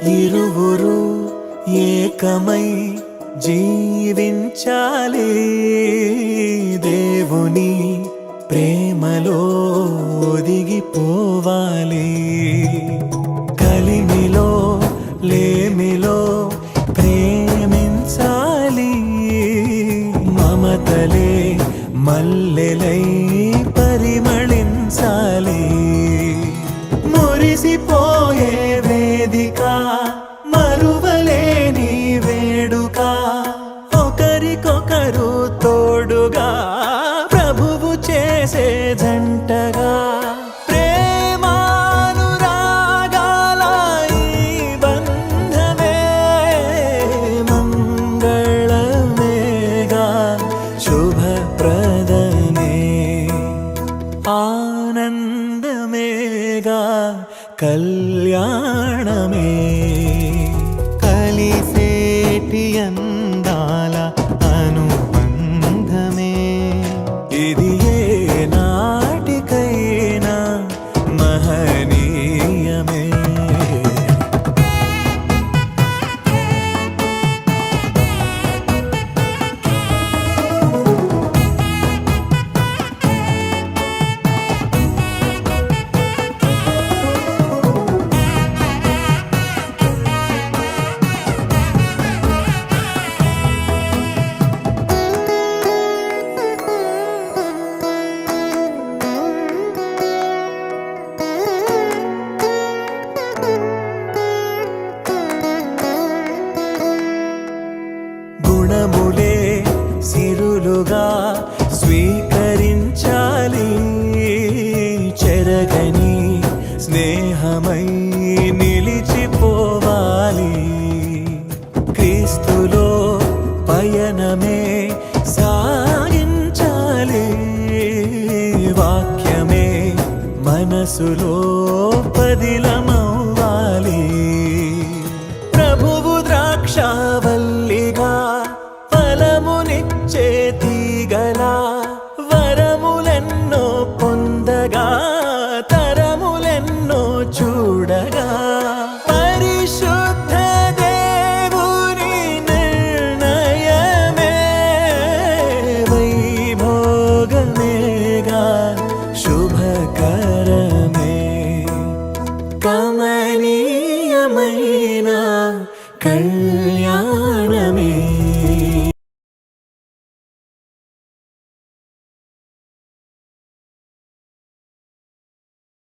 ఇరువురు ఏకమై జీవించాలి, దేవుని ప్రేమలో ఒదిగిపోవాలి. కలిమిలో లేమిలో ప్రేమించాలి, మమతలే మల్లెలై పరిమళించాలి. మురిసిపోయే వేదిక, మరువలేని వేడుక, ఒకరికొకరు తోడుగా ప్రభువు చేసే జంటగా, ప్రేమానురాగాల ఈ బంధమే మంగళమేగా, శుభప్రదమే ఆనందమేగా, కళ్యాణమే. కలిసేటి అందాల అనుబంధమే ఇది, ఏ నాటికైనా మహనీయమే. గుణములే సిరులుగా స్వీకరించాలి, చెరగని స్నేహమై నిలిచిపోవాలి. క్రీస్తులో పయనమే సాగించాలి, వాక్యమే మనసులో పదిలమవ్వాలి. ప్రభువు ద్రాక్షావల్లిగా ఫలమునిచ్చే తీగలా, వరములెన్నో పొందగా తరములెన్నో చూడగా, పరిశుద్ధ దేవుని నిర్ణయమే వైభోగమేగా, శుభకరమే. కమనీయమైన